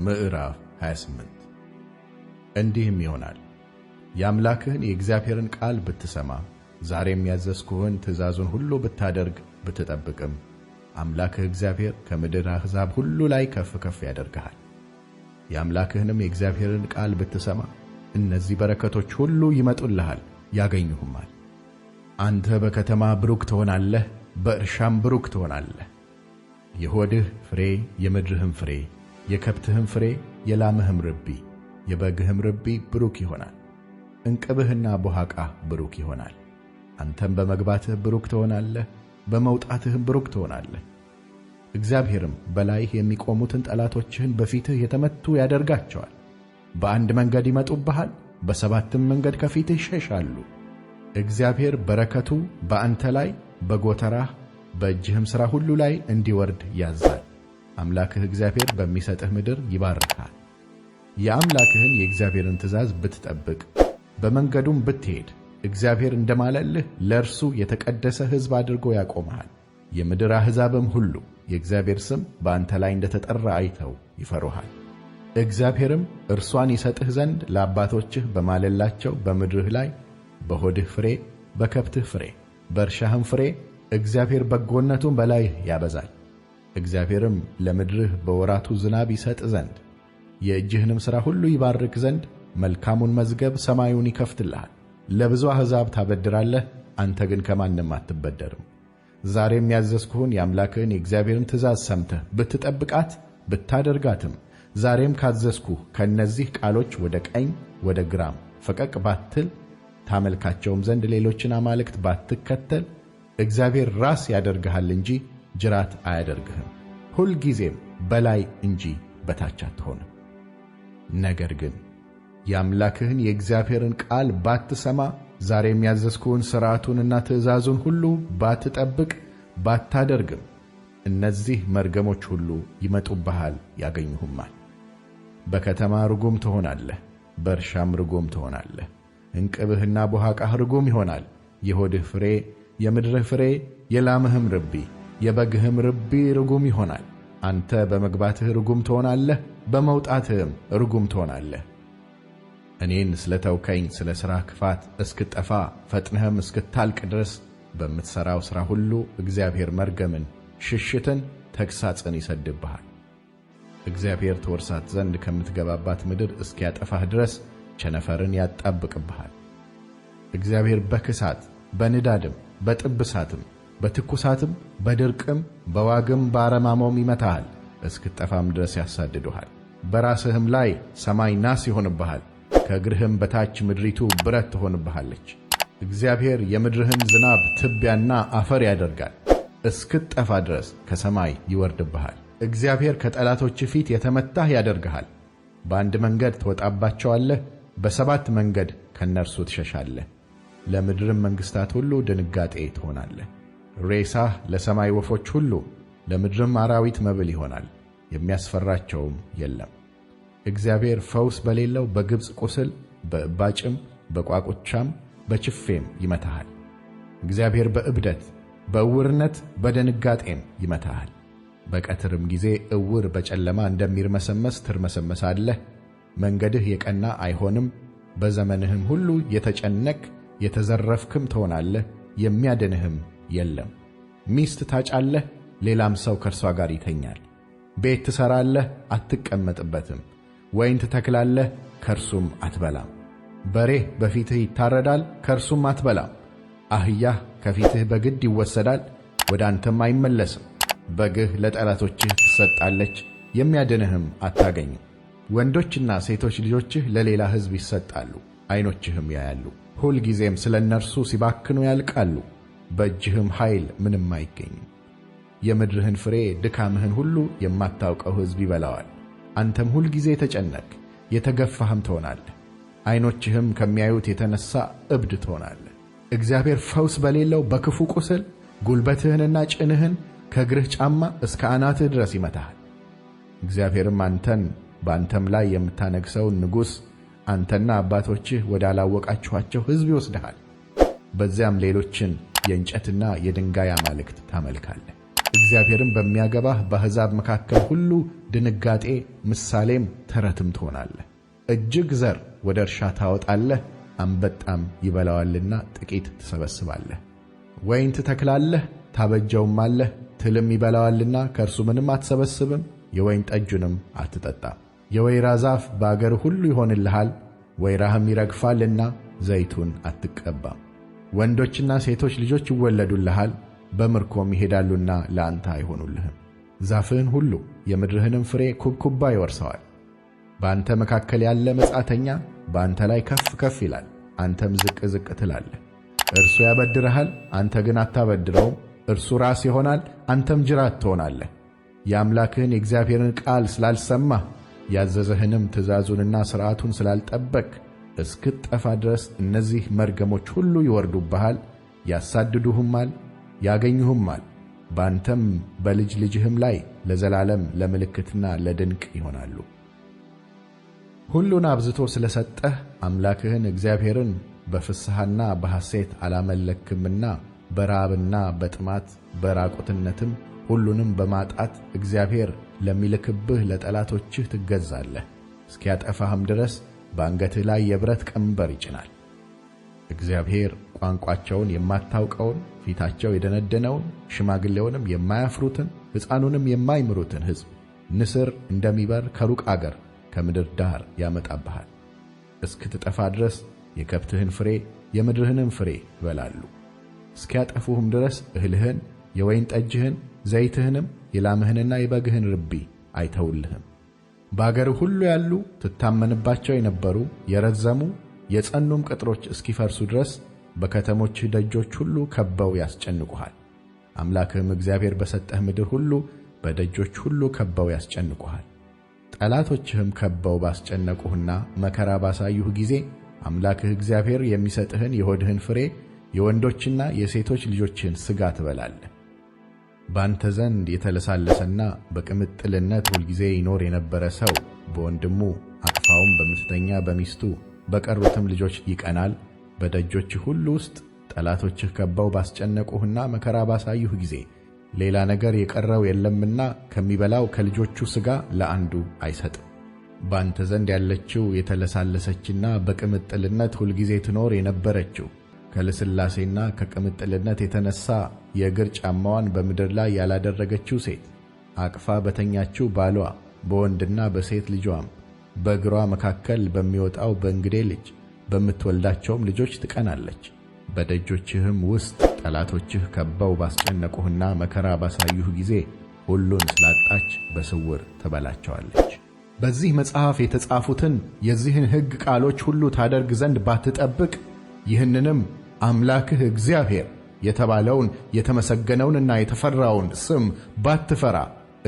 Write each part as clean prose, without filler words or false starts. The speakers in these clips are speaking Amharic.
ምዕራፍ 28 እንዲህም ይሆናል የአምላክህን የእግዚአብሔርን ቃል ብትሰማ ዛሬም ያዘዝኩህን ትእዛዙን ሁሉ ብታደርግ ብትጠብቅም አምላክህ እግዚአብሔር ከምድር አሕዛብ ሁሉ ላይ ከፍ ከፍ ያደርግሃል። የአምላክህንም የእግዚአብሔርን ቃል ብትሰማ እነዚህ በረከቶች ሁሉ ይመጡልሃል ያገኙሁማል። አንተ በከተማ ብሩክ ትሆናለህ፣ በእርሻም ብሩክ ትሆናለህ። የሆድህ ፍሬ፣ የምድርህም ፍሬ፣ የከብትህም ፍሬ፣ የላምህም ርቢ፣ የበግህም ርቢ ብሩክ ይሆናል። እንቅብህና ቦሃቃህ ብሩክ ይሆናል። አንተም በመግባትህ ብሩክ ትሆናለህ፣ በመውጣትህም ብሩክ ትሆናለህ። እግዚአብሔርም በላይህ የሚቆሙትን ጠላቶችህን በፊትህ የተመቱ ያደርጋቸዋል። በአንድ መንገድ ይመጡብሃል፣ በሰባትም መንገድ ከፊትህ ይሸሻሉ። እግዚአብሔር በረከቱ በአንተ ላይ በጎተራህ በእጅህም ሥራ ሁሉ ላይ እንዲወርድ ያዝዛል። አምላክህ እግዚአብሔር በሚሰጥህ ምድር ይባርክሃል። የአምላክህን የእግዚአብሔርን ትእዛዝ ብትጠብቅ በመንገዱም ብትሄድ እግዚአብሔር እንደማለልህ ለእርሱ የተቀደሰ ሕዝብ አድርጎ ያቆምሃል። የምድር አሕዛብም ሁሉ የእግዚአብሔር ስም በአንተ ላይ እንደተጠራ አይተው ይፈሩሃል። እግዚአብሔርም እርሷን ይሰጥህ ዘንድ ለአባቶችህ በማለላቸው በምድርህ ላይ በሆድህ ፍሬ፣ በከብትህ ፍሬ፣ በእርሻህም ፍሬ እግዚአብሔር በጎነቱን በላይህ ያበዛል። እግዚአብሔርም ለምድርህ በወራቱ ዝናብ ይሰጥ ዘንድ የእጅህንም ሥራ ሁሉ ይባርክ ዘንድ መልካሙን መዝገብ ሰማዩን ይከፍትልሃል። ለብዙ አሕዛብ ታበድራለህ፣ አንተ ግን ከማንም አትበደርም። ዛሬም ያዘዝኩህን የአምላክህን የእግዚአብሔርን ትእዛዝ ሰምተህ ብትጠብቃት ብታደርጋትም ዛሬም ካዘዝኩህ ከእነዚህ ቃሎች ወደ ቀኝ ወደ ግራም ፈቀቅ ባትል ታመልካቸውም ዘንድ ሌሎችን አማልክት ባትከተል እግዚአብሔር ራስ ያደርግሃል እንጂ ጅራት አያደርግህም። ሁልጊዜም በላይ እንጂ በታች አትሆንም። ነገር ግን የአምላክህን የእግዚአብሔርን ቃል ባትሰማ ዛሬም ያዘዝኩህን ሥርዓቱንና ትእዛዙን ሁሉ ባትጠብቅ ባታደርግም እነዚህ መርገሞች ሁሉ ይመጡብሃል ያገኙሁማል። በከተማ ርጉም ትሆናለህ፣ በእርሻም ርጉም ትሆናለህ። እንቅብህና ቦሃቃህ ርጉም ይሆናል። የሆድህ ፍሬ፣ የምድርህ ፍሬ፣ የላምህም ርቢ፣ የበግህም ርቢ ርጉም ይሆናል። አንተ በመግባትህ ርጉም ትሆናለህ፣ በመውጣትህም ርጉም ትሆናለህ። እኔን ስለ ተውከኝ ስለ ሥራህ ክፋት እስክጠፋ ፈጥነህም እስክታልቅ ድረስ በምትሠራው ሥራ ሁሉ እግዚአብሔር መርገምን፣ ሽሽትን፣ ተግሣጽን ይሰድብሃል። እግዚአብሔር ትወርሳት ዘንድ ከምትገባባት ምድር እስኪያጠፋህ ድረስ ቸነፈርን ያጣብቅብሃል። እግዚአብሔር በክሳት በንዳድም በጥብሳትም በትኩሳትም በድርቅም በዋግም በአረማሞም ይመታሃል፣ እስክጠፋም ድረስ ያሳድዱሃል። በራስህም ላይ ሰማይ ናስ ይሆንብሃል፣ ከእግርህም በታች ምድሪቱ ብረት ትሆንብሃለች። እግዚአብሔር የምድርህን ዝናብ ትቢያና አፈር ያደርጋል፣ እስክጠፋ ድረስ ከሰማይ ይወርድብሃል። እግዚአብሔር ከጠላቶችህ ፊት የተመታህ ያደርግሃል። በአንድ መንገድ ትወጣባቸዋለህ፣ በሰባት መንገድ ከእነርሱ ትሸሻለህ። ለምድርም መንግሥታት ሁሉ ድንጋጤ ትሆናለህ። ሬሳህ ለሰማይ ወፎች ሁሉ ለምድርም አራዊት መብል ይሆናል፣ የሚያስፈራቸውም የለም። እግዚአብሔር ፈውስ በሌለው በግብፅ ቁስል በእባጭም በቋቁቻም በችፌም ይመታሃል። እግዚአብሔር በእብደት በዕውርነት በድንጋጤም ይመታሃል። በቀትርም ጊዜ ዕውር በጨለማ እንደሚርመሰመስ ትርመሰመሳለህ። መንገድህ የቀና አይሆንም። በዘመንህም ሁሉ የተጨነቅ የተዘረፍክም ትሆናለህ፣ የሚያድንህም የለም። ሚስት ታጫለህ፣ ሌላም ሰው ከእርሷ ጋር ይተኛል። ቤት ትሠራለህ፣ አትቀመጥበትም። ወይን ትተክላለህ፣ ከእርሱም አትበላም። በሬህ በፊትህ ይታረዳል፣ ከእርሱም አትበላም። አህያህ ከፊትህ በግድ ይወሰዳል፣ ወደ አንተም አይመለስም። በግህ ለጠላቶችህ ትሰጣለች፣ የሚያድንህም አታገኝም። ወንዶችና ሴቶች ልጆችህ ለሌላ ሕዝብ ይሰጣሉ፣ ዐይኖችህም ያያሉ። ሁልጊዜም ስለ እነርሱ ሲባክኑ ያልቃሉ፣ በእጅህም ኃይል ምንም አይገኝም። የምድርህን ፍሬ ድካምህን ሁሉ የማታውቀው ሕዝብ ይበላዋል። አንተም ሁልጊዜ ተጨነቅ፣ የተገፋህም ትሆናለህ። ዐይኖችህም ከሚያዩት የተነሣ እብድ ትሆናለህ። እግዚአብሔር ፈውስ በሌለው በክፉ ቁስል ጉልበትህንና ጭንህን ከእግርህ ጫማ እስከ አናትህ ድረስ ይመታሃል። እግዚአብሔርም አንተን በአንተም ላይ የምታነግሠውን ንጉሥ አንተና አባቶችህ ወዳላወቃችኋቸው ሕዝብ ይወስድሃል። በዚያም ሌሎችን የእንጨትና የድንጋይ አማልክት ታመልካለህ። እግዚአብሔርን በሚያገባህ በአሕዛብ መካከል ሁሉ ድንጋጤ፣ ምሳሌም ተረትም ትሆናለህ። እጅግ ዘር ወደ እርሻ ታወጣለህ፣ አንበጣም ይበላዋልና ጥቂት ትሰበስባለህ። ወይን ትተክላለህ፣ ታበጀውማለህ፣ ትልም ይበላዋልና ከእርሱ ምንም አትሰበስብም፣ የወይን ጠጁንም አትጠጣም። የወይራ ዛፍ በአገር ሁሉ ይሆንልሃል፣ ወይራህም ይረግፋልና ዘይቱን አትቀባም። ወንዶችና ሴቶች ልጆች ይወለዱልሃል፣ በምርኮም ይሄዳሉና ለአንተ አይሆኑልህም። ዛፍህን ሁሉ የምድርህንም ፍሬ ኩብኩባ ይወርሰዋል። በአንተ መካከል ያለ መጻተኛ በአንተ ላይ ከፍ ከፍ ይላል፣ አንተም ዝቅ ዝቅ ትላለህ። እርሱ ያበድርሃል፣ አንተ ግን አታበድረውም። እርሱ ራስ ይሆናል፣ አንተም ጅራት ትሆናለህ። የአምላክህን የእግዚአብሔርን ቃል ስላልሰማህ ያዘዘህንም ትእዛዙንና ሥርዓቱን ስላልጠበቅ እስክትጠፋ ድረስ እነዚህ መርገሞች ሁሉ ይወርዱብሃል፣ ያሳድዱህማል፣ ያገኙህማል። በአንተም በልጅ ልጅህም ላይ ለዘላለም ለምልክትና ለድንቅ ይሆናሉ። ሁሉን አብዝቶ ስለ ሰጠህ አምላክህን እግዚአብሔርን በፍስሐና በሐሴት አላመለክምና በራብና በጥማት በራቁትነትም ሁሉንም በማጣት እግዚአብሔር ለሚልክብህ ለጠላቶችህ ትገዛለህ። እስኪያጠፋህም ድረስ በአንገትህ ላይ የብረት ቀንበር ይጭናል። እግዚአብሔር ቋንቋቸውን የማታውቀውን ፊታቸው የደነደነውን ሽማግሌውንም የማያፍሩትን ሕፃኑንም የማይምሩትን ሕዝብ ንስር እንደሚበር ከሩቅ አገር ከምድር ዳር ያመጣብሃል። እስክትጠፋ ድረስ የከብትህን ፍሬ የምድርህንም ፍሬ ይበላሉ። እስኪያጠፉህም ድረስ እህልህን፣ የወይን ጠጅህን፣ ዘይትህንም የላምህንና የበግህን ርቢ አይተውልህም። በአገር ሁሉ ያሉ ትታመንባቸው የነበሩ የረዘሙ የጸኑም ቅጥሮች እስኪፈርሱ ድረስ በከተሞችህ ደጆች ሁሉ ከበው ያስጨንቁሃል። አምላክህም እግዚአብሔር በሰጠህ ምድር ሁሉ በደጆች ሁሉ ከበው ያስጨንቁሃል። ጠላቶችህም ከበው ባስጨነቁህና መከራ ባሳዩህ ጊዜ አምላክህ እግዚአብሔር የሚሰጥህን የሆድህን ፍሬ የወንዶችና የሴቶች ልጆችህን ሥጋ ትበላለህ። ባንተ ዘንድ የተለሳለሰና በቅምጥልነት ሁልጊዜ ይኖር የነበረ ሰው በወንድሙ አጥፋውም በምትተኛ በሚስቱ በቀሩትም ልጆች ይቀናል። በደጆችህ ሁሉ ውስጥ ጠላቶችህ ከበው ባስጨነቁህና መከራ ባሳዩህ ጊዜ ሌላ ነገር የቀረው የለምና ከሚበላው ከልጆቹ ሥጋ ለአንዱ አይሰጥም። ባንተ ዘንድ ያለችው የተለሳለሰችና በቅምጥልነት ሁልጊዜ ትኖር የነበረችው ከልስላሴና ከቅምጥልነት የተነሣ የእግር ጫማዋን በምድር ላይ ያላደረገችው ሴት አቅፋ በተኛችው ባሏ በወንድና በሴት ልጇም በእግሯ መካከል በሚወጣው በእንግዴ ልጅ በምትወልዳቸውም ልጆች ትቀናለች። በደጆችህም ውስጥ ጠላቶችህ ከበው ባስጨነቁህና መከራ ባሳዩህ ጊዜ ሁሉን ስላጣች በስውር ትበላቸዋለች። በዚህ መጽሐፍ የተጻፉትን የዚህን ሕግ ቃሎች ሁሉ ታደርግ ዘንድ ባትጠብቅ ይህንንም አምላክህ እግዚአብሔር የተባለውን የተመሰገነውንና የተፈራውን ስም ባትፈራ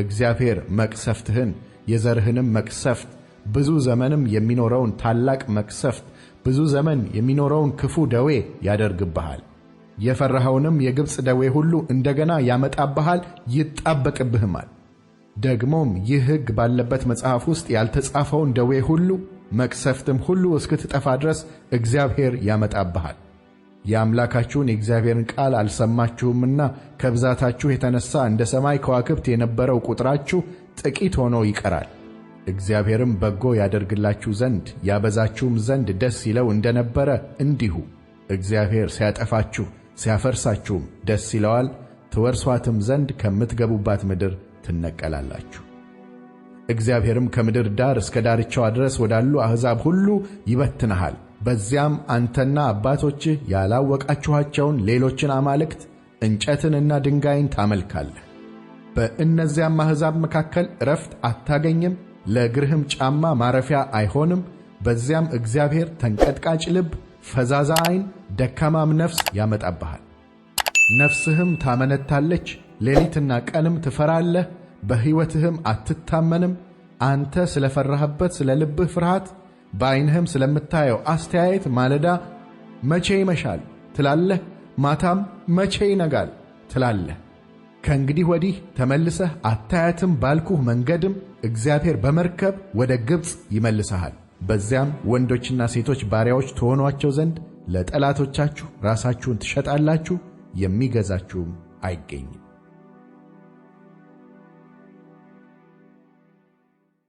እግዚአብሔር መቅሰፍትህን የዘርህንም መቅሰፍት ብዙ ዘመንም የሚኖረውን ታላቅ መቅሰፍት ብዙ ዘመን የሚኖረውን ክፉ ደዌ ያደርግብሃል። የፈራኸውንም የግብፅ ደዌ ሁሉ እንደገና ያመጣብሃል፣ ይጣበቅብህማል። ደግሞም ይህ ሕግ ባለበት መጽሐፍ ውስጥ ያልተጻፈውን ደዌ ሁሉ መቅሰፍትም ሁሉ እስክትጠፋ ድረስ እግዚአብሔር ያመጣብሃል። የአምላካችሁን የእግዚአብሔርን ቃል አልሰማችሁምና ከብዛታችሁ የተነሣ እንደ ሰማይ ከዋክብት የነበረው ቁጥራችሁ ጥቂት ሆኖ ይቀራል። እግዚአብሔርም በጎ ያደርግላችሁ ዘንድ ያበዛችሁም ዘንድ ደስ ይለው እንደነበረ እንዲሁ እግዚአብሔር ሲያጠፋችሁ ሲያፈርሳችሁም ደስ ይለዋል። ትወርሷትም ዘንድ ከምትገቡባት ምድር ትነቀላላችሁ። እግዚአብሔርም ከምድር ዳር እስከ ዳርቻዋ ድረስ ወዳሉ አሕዛብ ሁሉ ይበትንሃል። በዚያም አንተና አባቶችህ ያላወቃችኋቸውን ሌሎችን አማልክት እንጨትንና ድንጋይን ታመልካለህ። በእነዚያም አሕዛብ መካከል ዕረፍት አታገኝም፣ ለእግርህም ጫማ ማረፊያ አይሆንም። በዚያም እግዚአብሔር ተንቀጥቃጭ ልብ፣ ፈዛዛ ዐይን፣ ደካማም ነፍስ ያመጣብሃል። ነፍስህም ታመነታለች፣ ሌሊትና ቀንም ትፈራለህ፣ በሕይወትህም አትታመንም። አንተ ስለ ፈራህበት ስለ ልብህ ፍርሃት በዐይንህም ስለምታየው አስተያየት ማለዳ መቼ ይመሻል ትላለህ፣ ማታም መቼ ይነጋል ትላለህ። ከእንግዲህ ወዲህ ተመልሰህ አታያትም ባልኩህ መንገድም እግዚአብሔር በመርከብ ወደ ግብፅ ይመልሰሃል። በዚያም ወንዶችና ሴቶች ባሪያዎች ትሆኗቸው ዘንድ ለጠላቶቻችሁ ራሳችሁን ትሸጣላችሁ፣ የሚገዛችሁም አይገኝም።